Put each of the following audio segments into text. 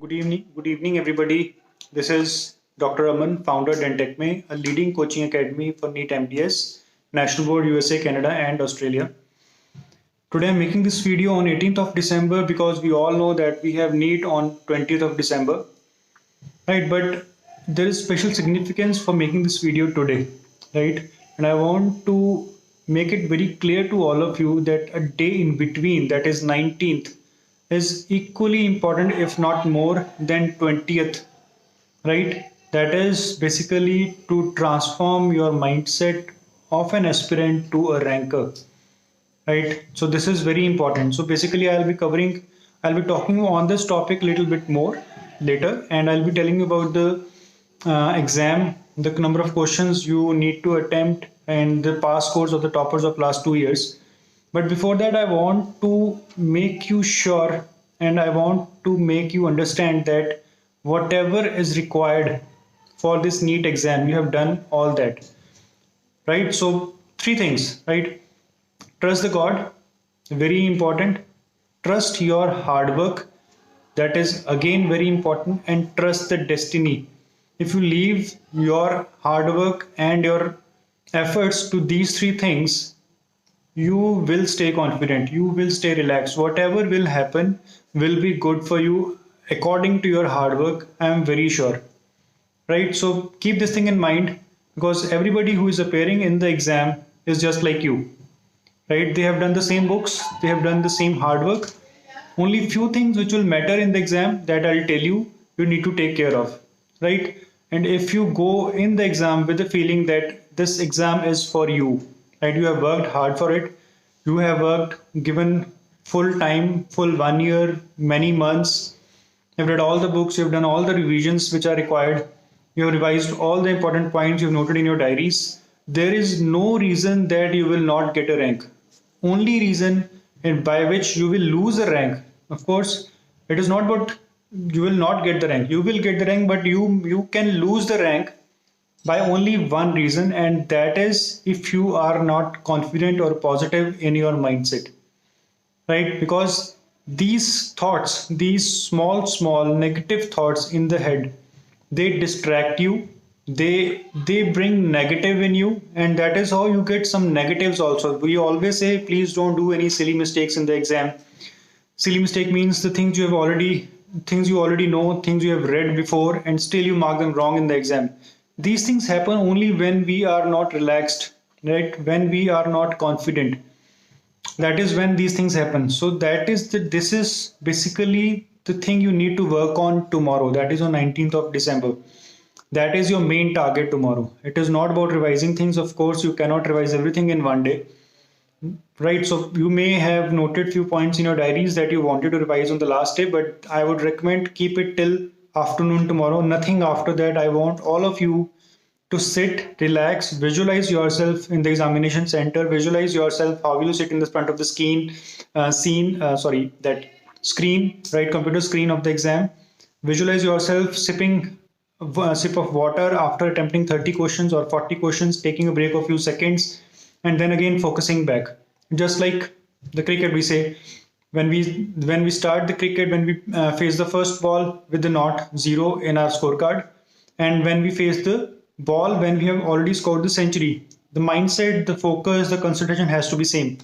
Good evening, everybody. This is Dr. Aman, founder Dentacme, a leading coaching academy for NEET MDS, National Board, USA, Canada, and Australia. Today, I'm making this video on 18th of December because we all know that we have NEET on 20th of December, right? But there is special significance for making this video today, right? And I want to make it very clear to all of you that a day in between, that is 19th, is equally important, if not more, than 20th, right? That is basically to transform your mindset of an aspirant to a ranker, right? So this is very important. So basically I'll be talking on this topic a little bit more later, and I'll be telling you about the exam, the number of questions you need to attempt, and the pass scores of the toppers of last 2 years. But before that, I want to make you sure and I want to make you understand that whatever is required for this NEET exam, you have done all that, right? So three things, right? Trust the God, very important. Trust your hard work, that is again very important. And trust the destiny. If you leave your hard work and your efforts to these three things, you will stay confident, you will stay relaxed. Whatever will happen will be good for you according to your hard work, I am very sure, right? So keep this thing in mind, because everybody who is appearing in the exam is just like you, right? They have done the same books, they have done the same hard work. Only few things which will matter in the exam that I'll tell you, you need to take care of, right? And if you go in the exam with the feeling that this exam is for you, right? You have worked hard for it, you have worked, given full time, full 1 year, many months, you've read all the books, you've done all the revisions which are required, you have revised all the important points you've noted in your diaries. There is no reason that you will not get a rank. Only reason by which you will lose a rank, of course, it is not about you will not get the rank. You will get the rank, but you can lose the rank by only one reason, and that is if you are not confident or positive in your mindset, right? Because these thoughts, these small negative thoughts in the head, they distract you, they bring negative in you, and that is how you get some negatives also. We always say please don't do any silly mistakes in the exam. Silly mistake means the things you already know, things you have read before, and still you mark them wrong in the exam. These things happen only when we are not relaxed, right? When we are not confident, that is when these things happen. So this is basically the thing you need to work on tomorrow, that is on 19th of December. That is your main target tomorrow. It is not about revising things. Of course, you cannot revise everything in one day, right? So you may have noted few points in your diaries that you wanted to revise on the last day, but I would recommend keep it till afternoon tomorrow, nothing after that. I want all of you to sit, relax, visualize yourself in the examination center, visualize yourself how you sit in the front of the screen, that screen, right, computer screen of the exam. Visualize yourself sipping a sip of water after attempting 30 questions or 40 questions, taking a break of few seconds, and then again focusing back. Just like the cricket, we say when we start the cricket, when we face the first ball with the not 0 in our scorecard, and when we face the ball when we have already scored the century, the mindset, the focus, the concentration has to be same.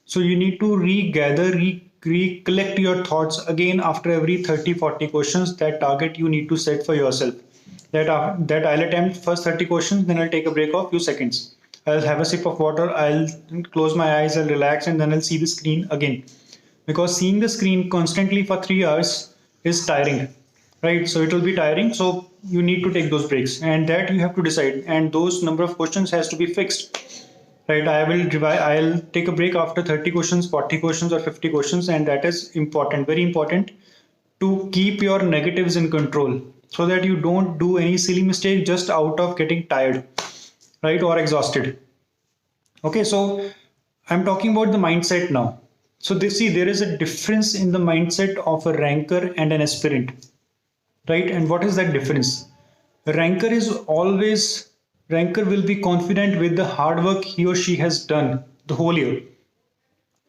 So you need to recollect your thoughts again after every 30-40 questions. That target you need to set for yourself, that I'll attempt first 30 questions, then I'll take a break of few seconds, I'll have a sip of water, I'll close my eyes, I'll relax, and then I'll see the screen again. Because seeing the screen constantly for 3 hours is tiring, right? So it will be tiring. So you need to take those breaks, and that you have to decide. And those number of questions has to be fixed, right? I'll take a break after 30 questions, 40 questions, or 50 questions, and that is important, very important, to keep your negatives in control, so that you don't do any silly mistake just out of getting tired, right, or exhausted. Okay, so I'm talking about the mindset now. So there is a difference in the mindset of a ranker and an aspirant, right? And what is that difference? Ranker will be confident with the hard work he or she has done the whole year.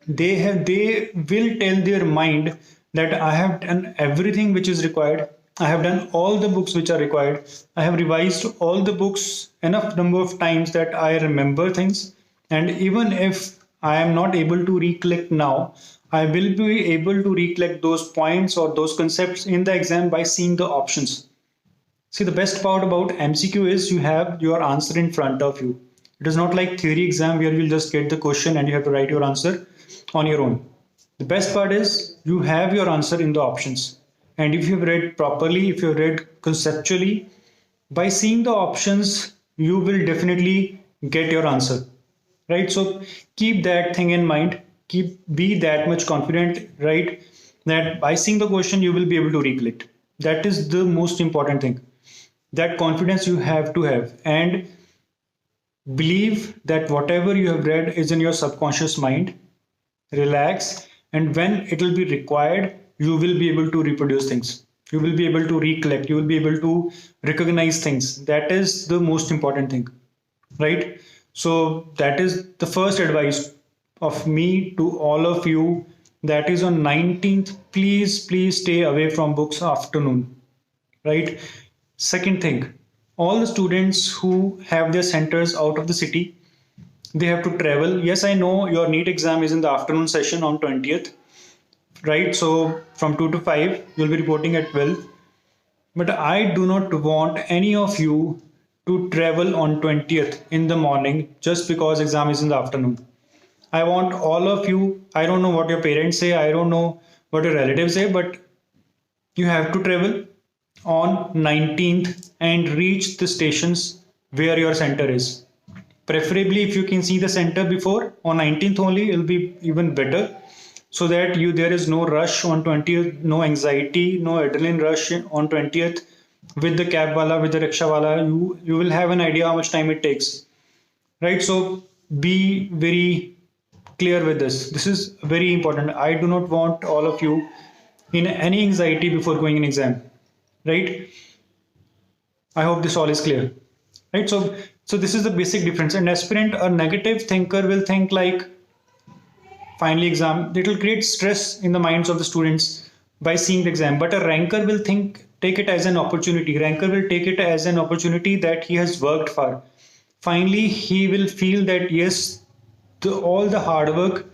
They will tell their mind that I have done everything which is required. I have done all the books which are required. I have revised all the books enough number of times that I remember things. And even if I am not able to recollect now, I will be able to recollect those points or those concepts in the exam by seeing the options. See, the best part about MCQ is you have your answer in front of you. It is not like theory exam where you'll just get the question and you have to write your answer on your own. The best part is you have your answer in the options. And if you've read properly, if you've read conceptually, by seeing the options, you will definitely get your answer. Right? So keep that thing in mind. Be that much confident, right? That by seeing the question, you will be able to recollect. That is the most important thing. That confidence you have to have, and believe that whatever you have read is in your subconscious mind. Relax, and when it will be required, you will be able to reproduce things, you will be able to recollect, you will be able to recognize things. That is the most important thing, right? So that is the first advice of me to all of you. That is on 19th, please stay away from books afternoon, right? Second thing, all the students who have their centers out of the city, they have to travel. Yes, I know your NEET exam is in the afternoon session on 20th, right? So from 2 to 5, you'll be reporting at 12. But I do not want any of you to travel on 20th in the morning just because exam is in the afternoon. I want all of you, I don't know what your parents say, I don't know what your relatives say, but you have to travel on 19th and reach the stations where your center is. Preferably, if you can see the center before on 19th only, it'll be even better, so that you there is no rush on 20th, no anxiety, no adrenaline rush on 20th with the cab wala, with the rickshaw wala. You will have an idea how much time it takes, right? So be very clear with this. This is very important. I do not want all of you in any anxiety before going in exam, right? I hope this all is clear, right? So this is the basic difference. An aspirant, a negative thinker, will think like finally exam. It will create stress in the minds of the students by seeing the exam. But a ranker will take it as an opportunity. Ranker will take it as an opportunity that he has worked for. Finally, he will feel that yes, all the hard work,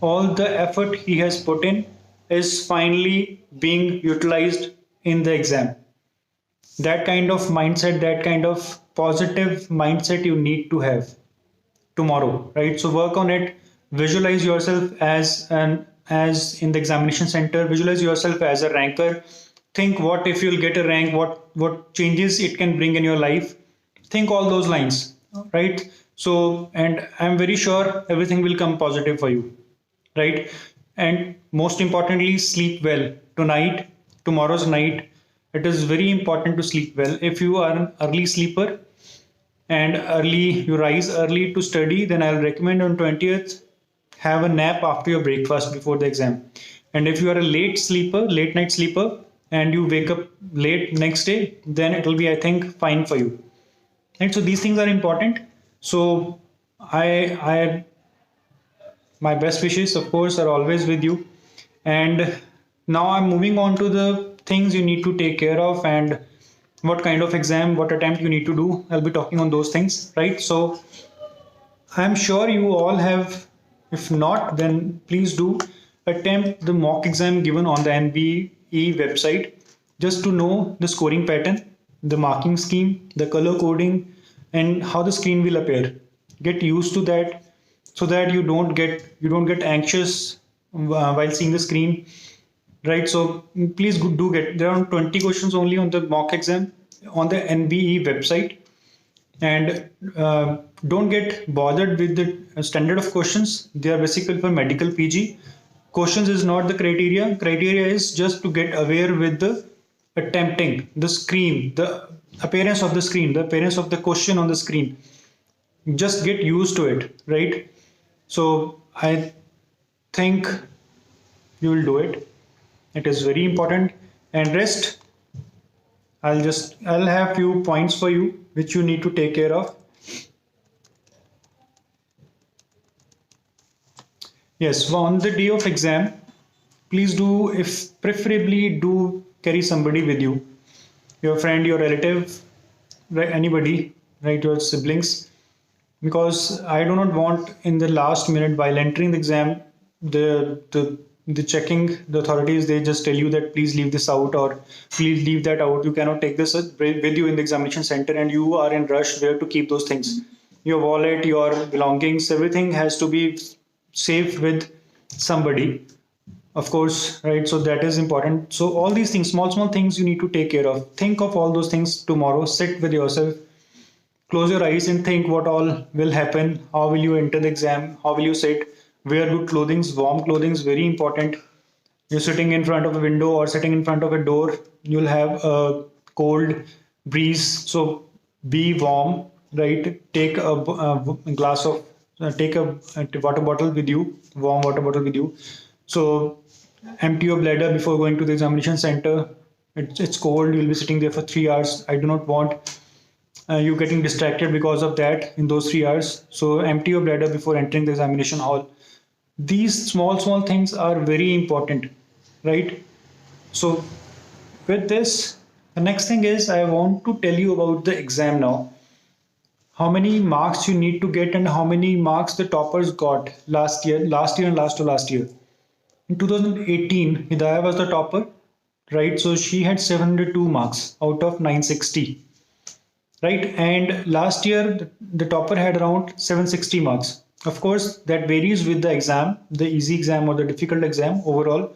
all the effort he has put in is finally being utilized in the exam. That kind of mindset, that kind of positive mindset you need to have tomorrow, right? So work on it. Visualize yourself as in the examination center. Visualize yourself as a ranker. Think what if you'll get a rank, what changes it can bring in your life. Think all those lines, right? So, and I'm very sure everything will come positive for you, right? And most importantly, sleep well tonight, tomorrow's night. It is very important to sleep well. If you are an early sleeper and you rise early to study, then I'll recommend on 20th have a nap after your breakfast before the exam. And if you are a late sleeper, late night sleeper, and you wake up late next day, then it will be, I think, fine for you. And so these things are important. So I my best wishes, of course, are always with you. And now I'm moving on to the things you need to take care of and what kind of exam, what attempt you need to do. I'll be talking on those things, right? So I'm sure you all have, if not, then please do attempt the mock exam given on the NBE website just to know the scoring pattern, the marking scheme, the color coding, and how the screen will appear. Get used to that so that you don't get anxious while seeing the screen, right? So please do get, there are 20 questions only on the mock exam on the NBE website. And don't get bothered with the standard of questions. They are basically for medical PG. Questions is not the criteria. Criteria is just to get aware with the attempting, the screen, the appearance of the screen, the appearance of the question on the screen. Just get used to it, right? So I think you will do it. It is very important. And rest, I'll have few points for you which you need to take care of. Yes, on the day of exam, please do, if preferably do carry somebody with you. your friend, your relative, right, anybody, right, your siblings, because I do not want in the last minute while entering the exam, the checking the authorities, they just tell you that please leave this out or please leave that out. You cannot take this with you in the examination center, and you are in rush where to keep those things. Your wallet, your belongings, everything has to be safe with somebody, of course, right? So that is important. So all these things, small things you need to take care of. Think of all those things tomorrow. Sit with yourself, close your eyes and think what all will happen. How will you enter the exam? How will you sit? Wear good clothing. Warm clothing is very important. You're sitting in front of a window or sitting in front of a door, you'll have a cold breeze. So be warm, right? Take a glass of, take a water bottle with you, warm water bottle with you. So empty your bladder before going to the examination center. It's cold. You'll be sitting there for 3 hours. I do not want you getting distracted because of that in those 3 hours. So empty your bladder before entering the examination hall. These small things are very important, right? So with this, the next thing is I want to tell you about the exam now. How many marks you need to get and how many marks the toppers got last year and last to last year. In 2018, Hidayah was the topper, right? So she had 702 marks out of 960, right? And last year, the topper had around 760 marks. Of course, that varies with the exam, the easy exam or the difficult exam overall.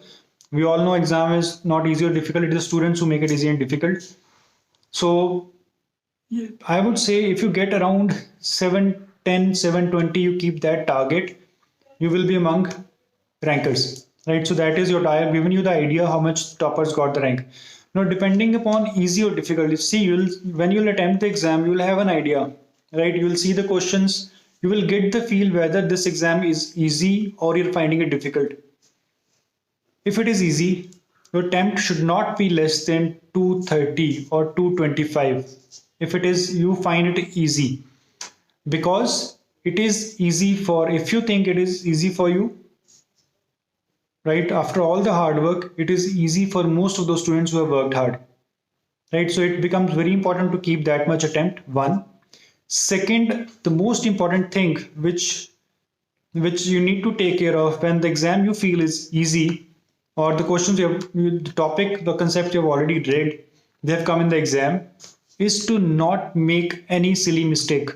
We all know exam is not easy or difficult. It is the students who make it easy and difficult. So I would say if you get around 710, 720, you keep that target, you will be among rankers, right? So that is your I have given you the idea how much toppers got the rank. Now, depending upon easy or difficult, see, when you'll attempt the exam, you'll have an idea, right? You'll see the questions, you will get the feel whether this exam is easy or you're finding it difficult. If it is easy, your attempt should not be less than 230 or 225. If it is, you find it easy, because it is easy for, if you think it is easy for you, right? After all the hard work, it is easy for most of those students who have worked hard, right? So it becomes very important to keep that much attempt, one. Second, the most important thing which you need to take care of when the exam you feel is easy, or the questions you have, the topic, the concept you have already read, they have come in the exam, is to not make any silly mistake.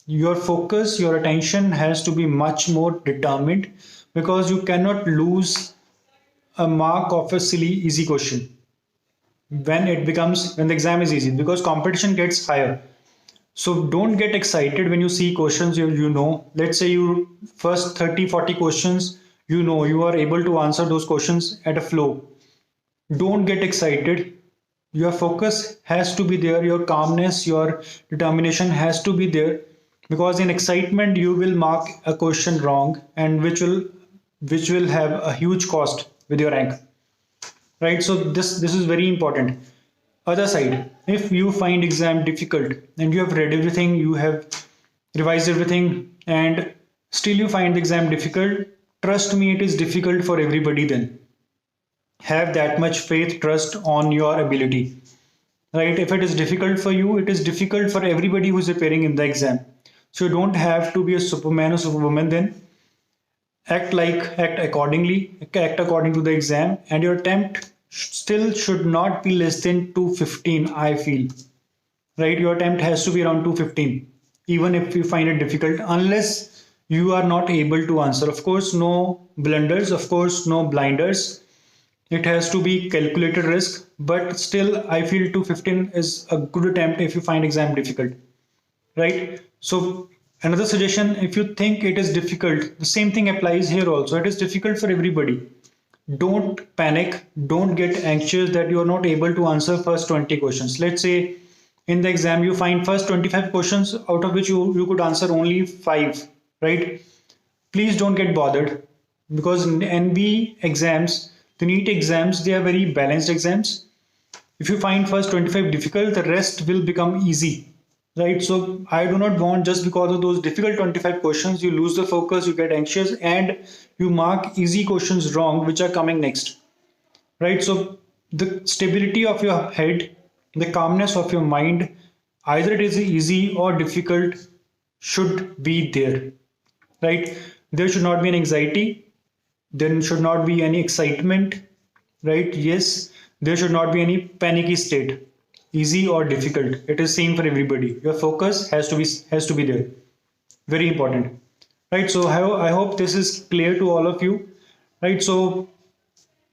Your focus, your attention has to be much more determined, because you cannot lose a mark of a silly easy question when the exam is easy, because competition gets higher. So don't get excited when you see questions you know. Let's say you first 30-40 questions, you are able to answer those questions at a flow. Don't get excited. Your focus has to be there, your calmness, your determination has to be there, because in excitement you will mark a question wrong, and which will have a huge cost with your rank, right? So this is very important. Other side, if you find exam difficult and you have read everything, you have revised everything, and still you find the exam difficult, trust me, it is difficult for everybody. Then have that much faith, trust on your ability, right? If it is difficult for you, it is difficult for everybody who is appearing in the exam. So you don't have to be a superman or superwoman. Then act accordingly, act according to the exam, and your attempt still should not be less than 215, I feel, right? Your attempt has to be around 215, even if you find it difficult, unless you are not able to answer. Of course, no blunders, of course, no blinders. It has to be calculated risk, but still I feel 215 is a good attempt if you find exam difficult, right? So another suggestion, if you think it is difficult, the same thing applies here also. It is difficult for everybody. Don't panic, don't get anxious that you are not able to answer first 20 questions. Let's say in the exam you find first 25 questions, out of which you could answer only 5, right? Please don't get bothered, because in NB exams, the NEET exams, they are very balanced exams. If you find first 25 difficult, the rest will become easy, right? So I do not want, just because of those difficult 25 questions, you lose the focus, you get anxious, and you mark easy questions wrong which are coming next, right? So the stability of your head The calmness of your mind, either it is easy or difficult, should be there, right? There should not be an anxiety, there should not be any excitement, right? Yes, there should not be any panicky state, easy or difficult. It is same for everybody. Your focus has to be there. Very important, right? So I hope this is clear to all of you, right? So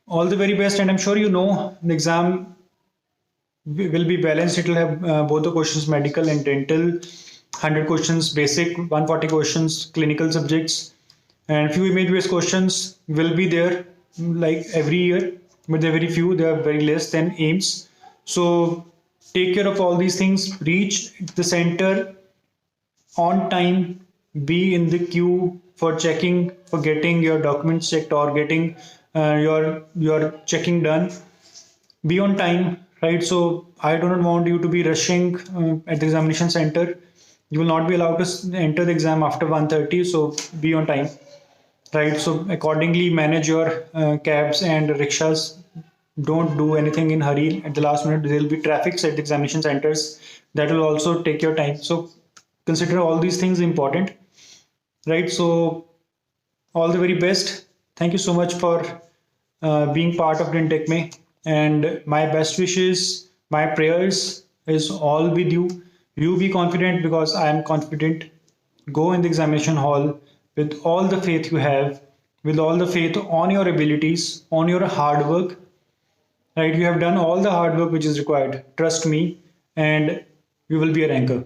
all the very best, and I'm sure you know the exam will be balanced. It will have both the questions medical and dental, 100 questions basic, 140 questions clinical subjects, and few image based questions will be there like every year, but they're very few, they are very less than aims. So take care of all these things, reach the center on time, be in the queue for checking, for getting your documents checked or getting your checking done. Be on time, right? So I do not want you to be rushing at the examination center. You will not be allowed to enter the exam after 1:30, so be on time, right? So accordingly manage your cabs and rickshaws. Don't do anything in hurry at the last minute. There will be traffics at the examination centers that will also take your time. So consider all these things important, right? So all the very best. Thank you so much for being part of Dentacme, and my best wishes, my prayers is all with you. You be confident because I am confident. Go in the examination hall with all the faith you have, with all the faith on your abilities, on your hard work, right? You have done all the hard work which is required. Trust me, and you will be a ranker.